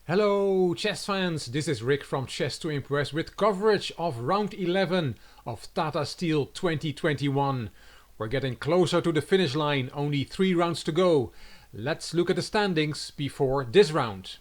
Hello chess fans, this is Rick from Chess to Impress with coverage of round 11 of Tata Steel 2021. We're getting closer to the finish line, only 3 rounds to go. Let's look at the standings before this round.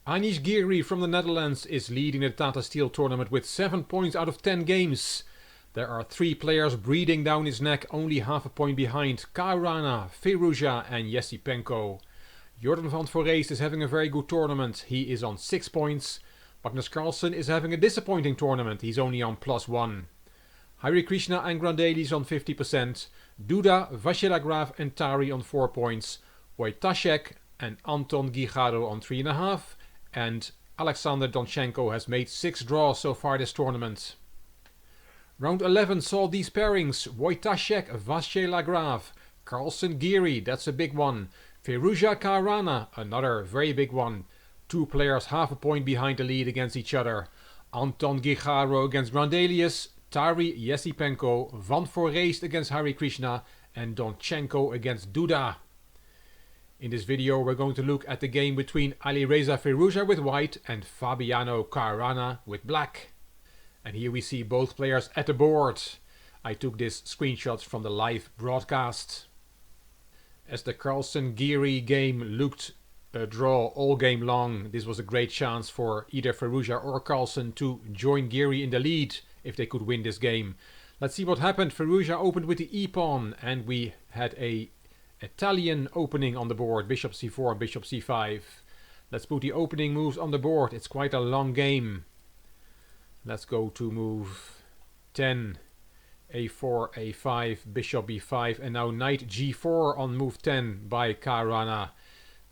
Anish Giri from the Netherlands is leading the Tata Steel tournament with 7 points out of 10 games. There are 3 players breathing down his neck, only half a point behind: Caruana, Firouzja and Yesipenko. Jordan van Foreest is having a very good tournament. He is on 6 points. Magnus Carlsen is having a disappointing tournament. He's only on +1. Hare Krishna and Grandelis on 50%. Duda, Vachier-Lagrave and Tari on 4 points. Wojtaszek and Anton Guijarro on 3.5. And Alexander Donchenko has made 6 draws so far this tournament. Round 11 saw these pairings: Wojtaszek, Vachier-Lagrave, Carlsen, Giri, that's a big one. Firouzja, Caruana, another very big one. 2 players half a point behind the lead against each other. Anton Guijarro against Grandelius, Tari, Yesipenko, Van Foreest against Hare Krishna and Donchenko against Duda. In this video we're going to look at the game between Alireza Firouzja with white and Fabiano Caruana with black. And here we see both players at the board. I took this screenshot from the live broadcast. As the Carlsen-Giri game looked a draw all game long, this was a great chance for either Firouzja or Carlsen to join Giri in the lead if they could win this game. Let's see what happened. Firouzja opened with the e-pawn and we had a Italian opening on the board: bishop c4 and bishop c5. Let's put the opening moves on the board. It's quite a long game. Let's go to move 10. a4, a5, bishop b5, and now knight g4 on move 10 by Caruana.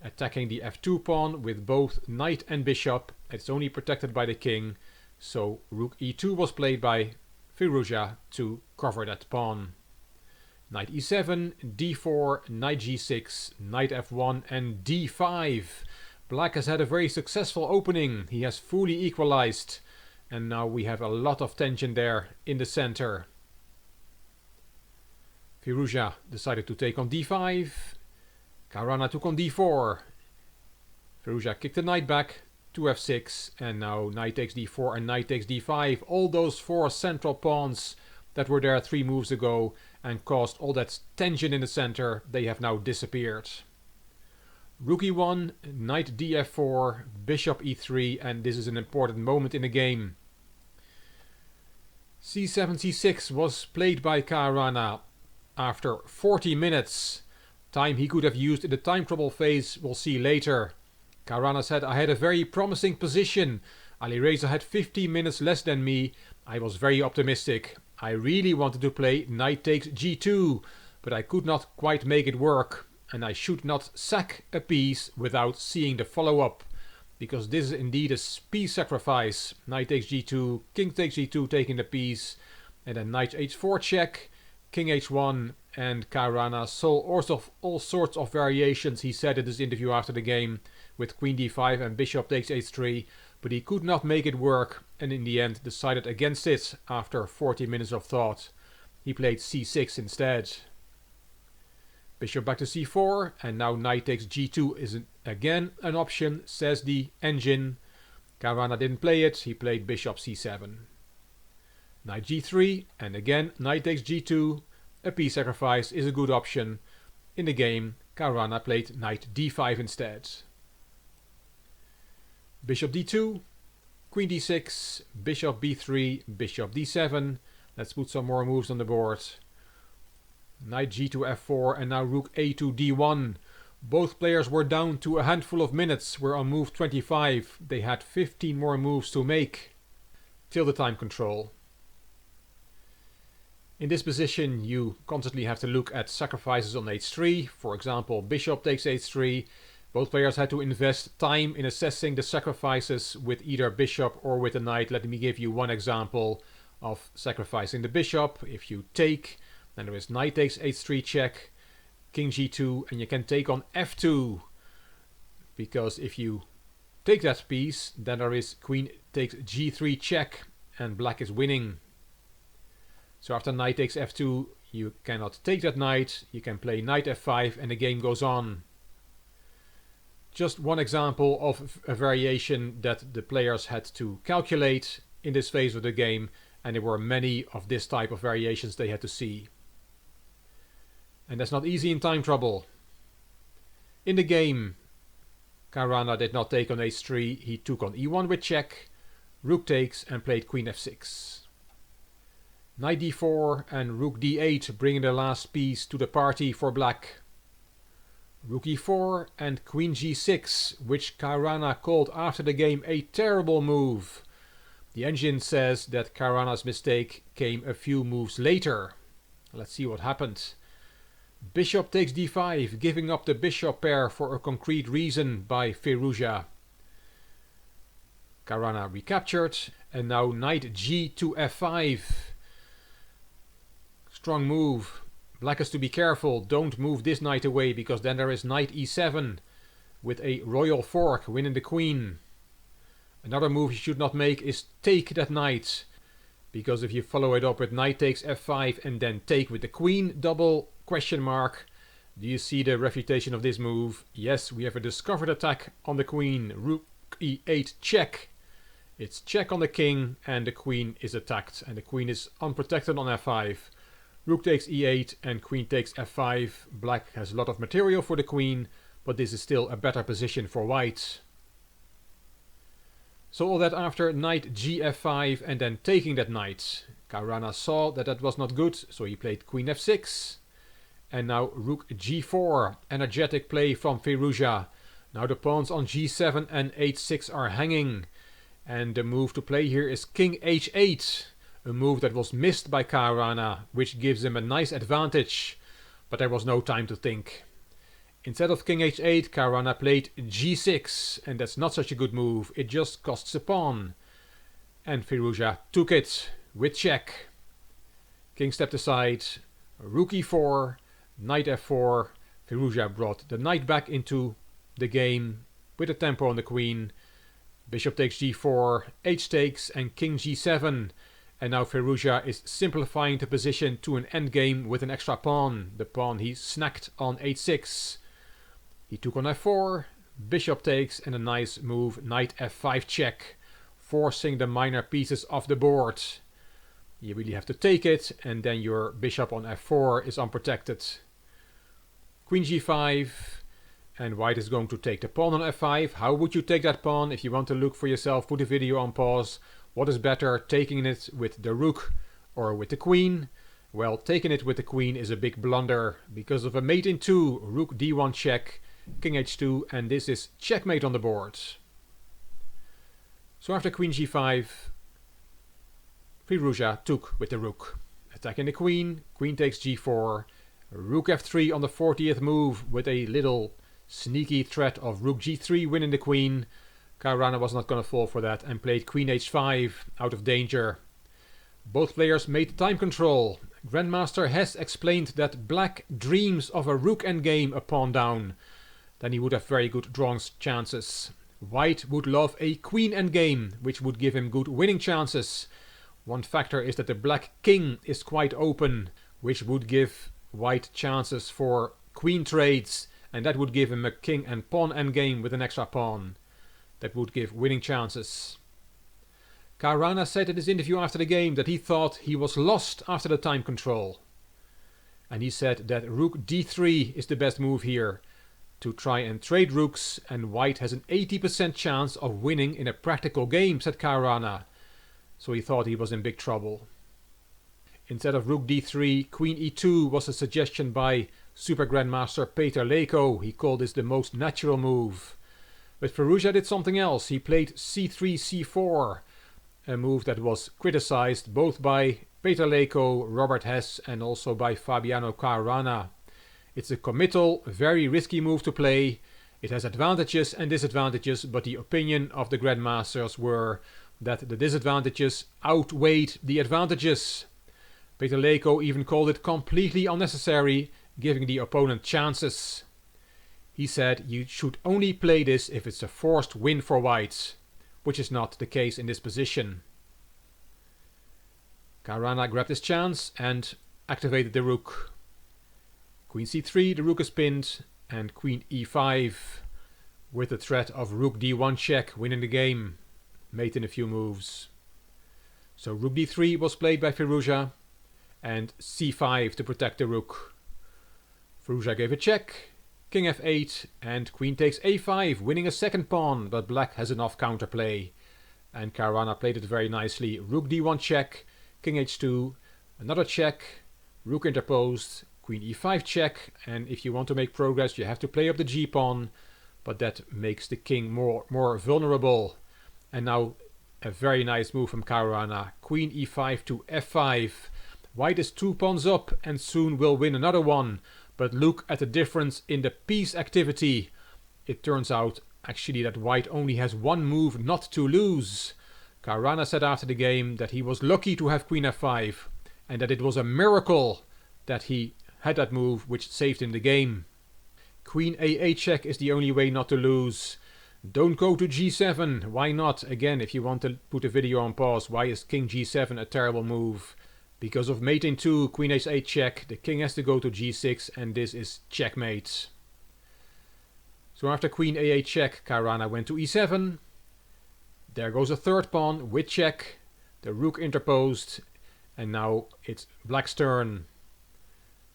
Attacking the f2 pawn with both knight and bishop. It's only protected by the king, so rook e2 was played by Firouzja to cover that pawn. Knight e7, d4, knight g6, knight f1 and d5. Black has had a very successful opening. He has fully equalized, and now we have a lot of tension there in the center. Firouzja decided to take on d5. Caruana took on d4. Firouzja kicked the knight back to f6, and now knight takes d4 and knight takes d5. All those 4 central pawns that were there 3 moves ago and caused all that tension in the center, they have now disappeared. Rook e1, knight df4, bishop e3, and this is an important moment in the game. c7, c6 was played by Caruana. After 40 minutes, time he could have used in the time trouble phase, we'll see later. Caruana said, "I had a very promising position. Alireza had 15 minutes less than me. I was very optimistic. I really wanted to play knight takes g2, but I could not quite make it work. And I should not sack a piece without seeing the follow-up, because this is indeed a piece sacrifice. Knight takes g2, king takes g2, taking the piece, and then knight h4 check, king h1, and Caruana saw all sorts of variations, he said in this interview after the game, with queen d5 and bishop takes h3, but he could not make it work and in the end decided against it after 40 minutes of thought. He played c6 instead. Bishop back to c4, and now knight takes g2 is again an option, says the engine. Caruana didn't play it, he played bishop c7. Knight g3, and again knight takes g2. A piece sacrifice is a good option. In the game, Caruana played knight d5 instead. Bishop d2, queen d6, bishop b3, bishop d7. Let's put some more moves on the board. Knight g2 f4, and now rook a2 d1. Both players were down to a handful of minutes. We're on move 25. They had 15 more moves to make till the time control. In this position you constantly have to look at sacrifices on h3. For example, bishop takes h3. Both players had to invest time in assessing the sacrifices with either bishop or with a knight. Let me give you one example of sacrificing the bishop. If you take, then there is knight takes h3 check, king g2, and you can take on f2. Because if you take that piece, then there is queen takes g3 check, and black is winning. So after knight takes f2, you cannot take that knight. You can play knight f5 and the game goes on. Just one example of a variation that the players had to calculate in this phase of the game, and there were many of this type of variations they had to see. And that's not easy in time trouble. In the game, Caruana did not take on h3, he took on e1 with check, rook takes and played queen f6. Knight d4 and rook d8 bringing the last piece to the party for black. Rook e4 and queen g6, which Caruana called after the game a terrible move. The engine says that Caruana's mistake came a few moves later. Let's see what happened. Bishop takes d5, giving up the bishop pair for a concrete reason by Firouzja. Caruana recaptured, and now knight g to f5. Strong move. Black has to be careful, don't move this knight away, because then there is knight e7 with a royal fork winning the queen. Another move you should not make is take that knight, because if you follow it up with knight takes f5 and then take with the queen double question mark. Do you see the refutation of this move? Yes, we have a discovered attack on the queen. Rook e8 check. It's check on the king and the queen is attacked, and the queen is unprotected on f5. Rook takes e8 and queen takes f5. Black has a lot of material for the queen, but this is still a better position for white. So all that after knight gf5 and then taking that knight. Caruana saw that that was not good, so he played queen f6. And now rook g4, energetic play from Firouzja. Now the pawns on g7 and h6 are hanging. And the move to play here is king h8. A move that was missed by Caruana, which gives him a nice advantage. But there was no time to think. Instead of king h8, Caruana played g6. And that's not such a good move, it just costs a pawn. And Firouzja took it with check. King stepped aside, rook e4, knight f4. Firouzja brought the knight back into the game with a tempo on the queen. Bishop takes g4, h takes and king g7. And now Firouzja is simplifying the position to an endgame with an extra pawn. The pawn he snacked on h6. He took on f4, bishop takes and a nice move, knight f5 check, forcing the minor pieces off the board. You really have to take it, and then your bishop on f4 is unprotected. Queen g5, and white is going to take the pawn on f5. How would you take that pawn? If you want to look for yourself, put the video on pause. What is better, taking it with the rook or with the queen? Well, taking it with the queen is a big blunder because of a mate in 2, rook d1 check, king h2, and this is checkmate on the board. So after queen g5, Firouzja took with the rook. Attacking the queen, queen takes g4, rook f3 on the 40th move with a little sneaky threat of rook g3 winning the queen. Caruana was not going to fall for that and played queen h5 out of danger. Both players made time control. Grandmaster Hess explained that black dreams of a rook endgame a pawn down. Then he would have very good drawing chances. White would love a queen endgame, which would give him good winning chances. One factor is that the black king is quite open, which would give white chances for queen trades, and that would give him a king and pawn endgame with an extra pawn. That would give winning chances. Caruana said in his interview after the game that he thought he was lost after the time control. And he said that rook d3 is the best move here, to try and trade rooks, and white has an 80% chance of winning in a practical game, said Caruana. So he thought he was in big trouble. Instead of rook d3, queen e2 was a suggestion by Super Grandmaster Peter Leko. He called this the most natural move. But Firouzja did something else. He played c3, c4, a move that was criticized both by Peter Leko, Robert Hess and also by Fabiano Caruana. It's a committal, very risky move to play. It has advantages and disadvantages, but the opinion of the Grandmasters were that the disadvantages outweighed the advantages. Peter Leko even called it completely unnecessary, giving the opponent chances. He said you should only play this if it's a forced win for white, which is not the case in this position. Caruana grabbed his chance and activated the rook. Queen c3, the rook is pinned, and queen e5. with the threat of rook d1 check winning the game, mate in a few moves. So rook d3 was played by Firouzja, and c5 to protect the rook. Firouzja gave a check, king f8, and queen takes a5, winning a second pawn, but black has enough counterplay. And Caruana played it very nicely. Rook d1 check, king h2, another check, rook interposed, queen e5 check, and if you want to make progress you have to play up the g-pawn, but that makes the king more vulnerable. And now a very nice move from Caruana. Queen e5 to f5. White is 2 pawns up and soon will win another one. But look at the difference in the piece activity. It turns out actually that white only has one move not to lose. Caruana said after the game that he was lucky to have queen f5 and that it was a miracle that he had that move which saved him the game. Queen a8 check is the only way not to lose. Don't go to g7. Why not? Again, if you want to put a video on pause, why is king g7 a terrible move? Because of mate in 2, queen h8 check, the king has to go to g6 and this is checkmate. So after queen a8 check, Caruana went to e7. There goes a third pawn with check, the rook interposed, and now it's black's turn.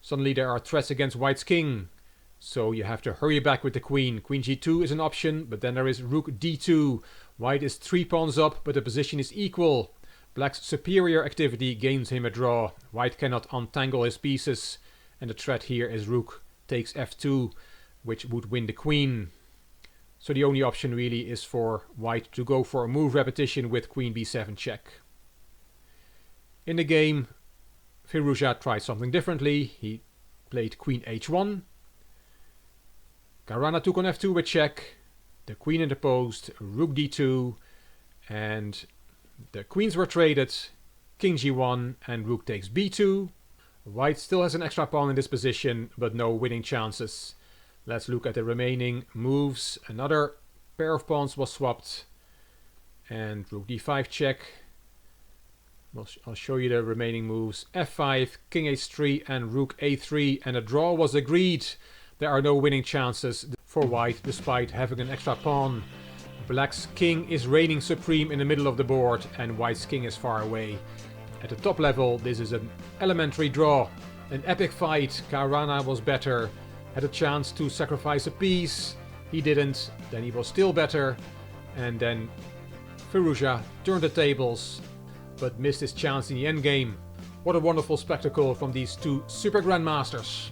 Suddenly there are threats against white's king, so you have to hurry back with the queen. Queen g2 is an option, but then there is rook d2. White is 3 pawns up, but the position is equal. Black's superior activity gains him a draw. White cannot untangle his pieces, and the threat here is rook takes f2, which would win the queen. So the only option really is for white to go for a move repetition with queen b7 check. In the game, Firouzja tried something differently. He played queen h1. Caruana took on f2 with check. The queen interposed, rook d2, and the queens were traded, king g1 and rook takes b2. White still has an extra pawn in this position, but no winning chances. Let's look at the remaining moves. Another pair of pawns was swapped. And rook d5 check. I'll show you the remaining moves. f5, king h3 and rook a3, and a draw was agreed. There are no winning chances for white despite having an extra pawn. Black's king is reigning supreme in the middle of the board and white's king is far away. At the top level this is an elementary draw. An epic fight. Caruana was better, had a chance to sacrifice a piece. He didn't, then he was still better, and then Firouzja turned the tables but missed his chance in the endgame. What a wonderful spectacle from these two super grandmasters.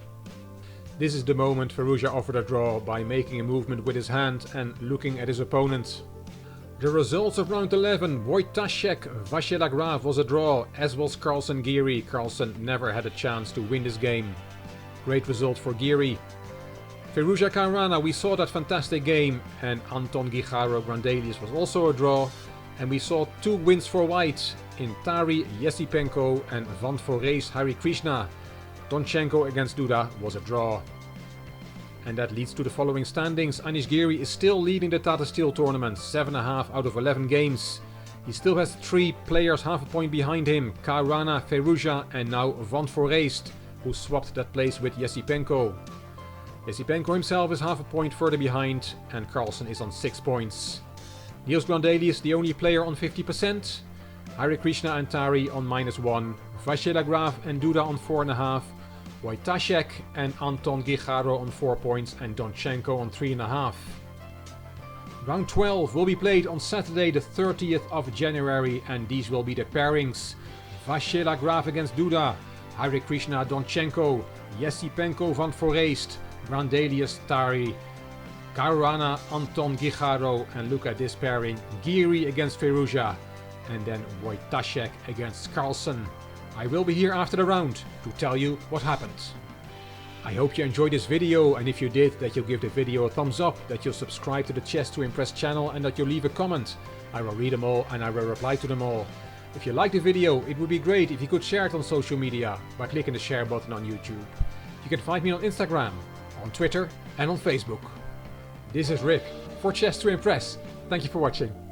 This is the moment Firouzja offered a draw by making a movement with his hand and looking at his opponent. The results of round 11, Wojtaszek Vachier-Lagrave was a draw, as was Carlsen Geary. Carlsen never had a chance to win this game. Great result for Geary. Firouzja Caruana, we saw that fantastic game, and Anton Guijarro Grandelius was also a draw, and we saw 2 wins for white in Tari Yesipenko and Van Foreys Hari Krishna. Donchenko against Duda was a draw. And that leads to the following standings. Anish Giri is still leading the Tata Steel tournament, 7.5 out of 11 games. He still has 3 players half a point behind him, Caruana, Firouzja and now Van Foreys, who swapped that place with Yesipenko. Yesipenko himself is half a point further behind and Carlsen is on 6 points. Niels Grandelius the only player on 50%, Hari Krishna and Tari on -1, Vachier-Lagrave and Duda on 4.5, Wojtaszek and Anton Guijarro on 4 points and Donchenko on 3.5. Round 12 will be played on Saturday the 30th of January and these will be the pairings. Vachier-Lagrave against Duda, Hari Krishna Donchenko, Yesipenko Van Foreys, Grandelius Tari, Caruana Anton Guijarro, and look at this pairing, Geary against Firouzja and then Wojtaszek against Carlsen. I will be here after the round to tell you what happened. I hope you enjoyed this video, and if you did, that you'll give the video a thumbs up, that you'll subscribe to the Chess to Impress channel and that you'll leave a comment. I will read them all and I will reply to them all. If you liked the video, it would be great if you could share it on social media by clicking the share button on YouTube. You can find me on Instagram, on Twitter and on Facebook. This is Rick for Chess to Impress. Thank you for watching.